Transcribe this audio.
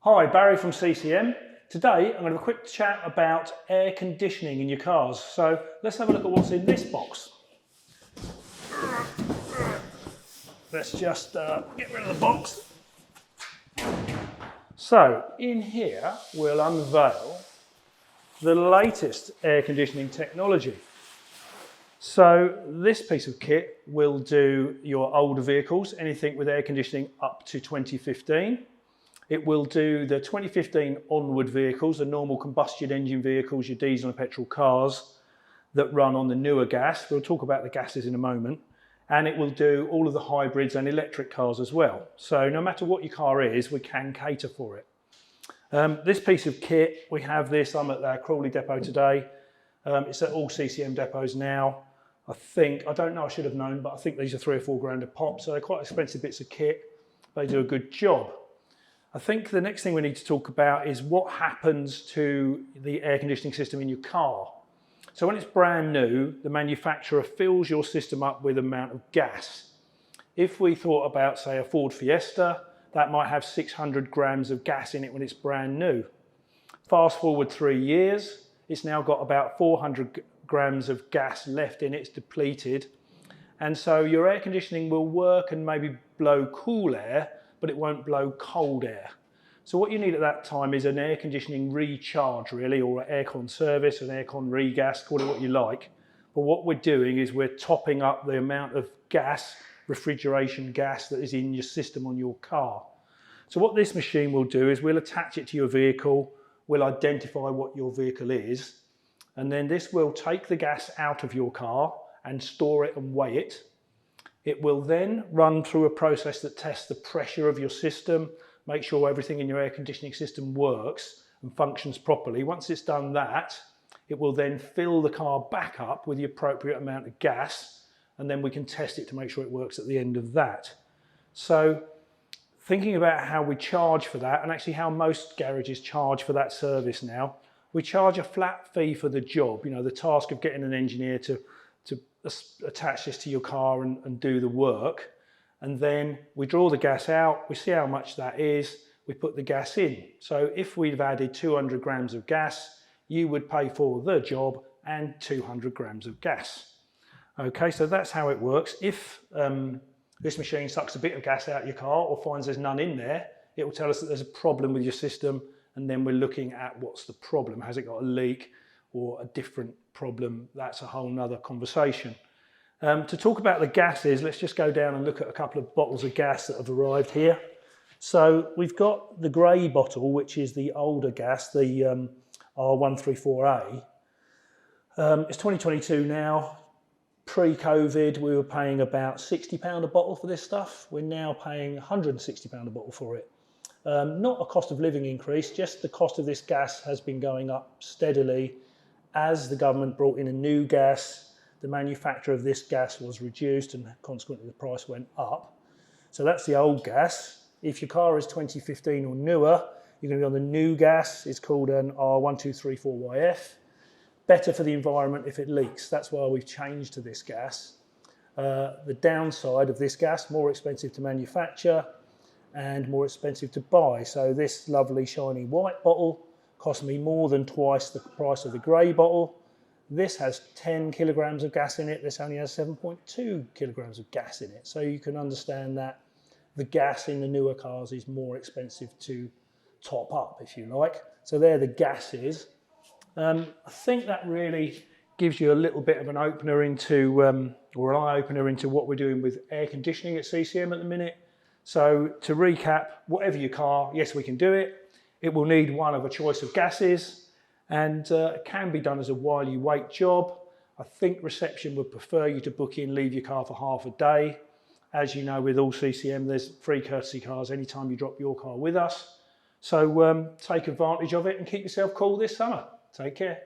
Hi, Barry from CCM. Today I'm going to have a quick chat about air conditioning in your cars. So let's have a look at what's in this box. Let's just get rid of the box. So in here we'll unveil the latest air conditioning technology. So this piece of kit will do your older vehicles, anything with air conditioning up to 2015. It will do the 2015 onward vehicles, the normal combustion engine vehicles, your diesel and petrol cars that run on the newer gas. We'll talk about the gases in a moment. And it will do all of the hybrids and electric cars as well. So no matter what your car is, we can cater for it. This piece of kit, we have this, I'm at our Crawley depot today. It's at all CCM depots now. I don't know, I should have known, but I think these are £3 or £4 a pop. So they're quite expensive bits of kit. They do a good job. I think the next thing we need to talk about is what happens to the air conditioning system in your car. So when it's brand new, the manufacturer fills your system up with an amount of gas. If we thought about, say, a Ford Fiesta, that might have 600 grams of gas in it when it's brand new. Fast forward 3 years, it's now got about 400 grams of gas left in it, it's depleted. And so your air conditioning will work and maybe blow cool air, but it won't blow cold air. So what you need at that time is an air conditioning recharge really, or an aircon service, an aircon regas, call it what you like. But what we're doing is we're topping up the amount of gas, refrigeration gas that is in your system on your car. So what this machine will do is we'll attach it to your vehicle, we'll identify what your vehicle is, and then this will take the gas out of your car and store it and weigh it. It will then run through a process that tests the pressure of your system, make sure everything in your air conditioning system works and functions properly. Once it's done that, it will then fill the car back up with the appropriate amount of gas, and then we can test it to make sure it works at the end of that. So thinking about how we charge for that, and actually how most garages charge for that service now, we charge a flat fee for the job, you know, the task of getting an engineer to attach this to your car and do the work. And then we draw the gas out, we see how much that is, we put the gas in. So if we've added 200 grams of gas, you would pay for the job and 200 grams of gas. Okay, so that's how it works. If this machine sucks a bit of gas out of your car or finds there's none in there, it will tell us that there's a problem with your system, and then we're looking at what's the problem. Has it got a leak or a different problem? That's a whole nother conversation. To talk about the gases, let's just go down and look at a couple of bottles of gas that have arrived here. So we've got the grey bottle, which is the older gas, the R134A. It's 2022 now. Pre-COVID, we were paying about £60 a bottle for this stuff. We're now paying £160 a bottle for it. Not a cost of living increase, just the cost of this gas has been going up steadily as the government brought in a new gas. The manufacture of this gas was reduced and consequently the price went up. So that's the old gas. If your car is 2015 or newer, you're going to be on the new gas. It's called an R1234YF. Better for the environment if it leaks. That's why we've changed to this gas. The downside of this gas, more expensive to manufacture and more expensive to buy. So this lovely shiny white bottle cost me more than twice the price of the grey bottle. This has 10 kilograms of gas in it. This only has 7.2 kilograms of gas in it. So you can understand that the gas in the newer cars is more expensive to top up, if you like. So there the gases. I think that really gives you a little bit of an opener into, or an eye opener into what we're doing with air conditioning at CCM at the minute. So to recap, whatever your car, yes, we can do it. It will need one of a choice of gases. And it can be done as a while you wait job. I think reception would prefer you to book in, leave your car for half a day. As you know, with all CCM, there's free courtesy cars anytime you drop your car with us. So take advantage of it and keep yourself cool this summer. Take care.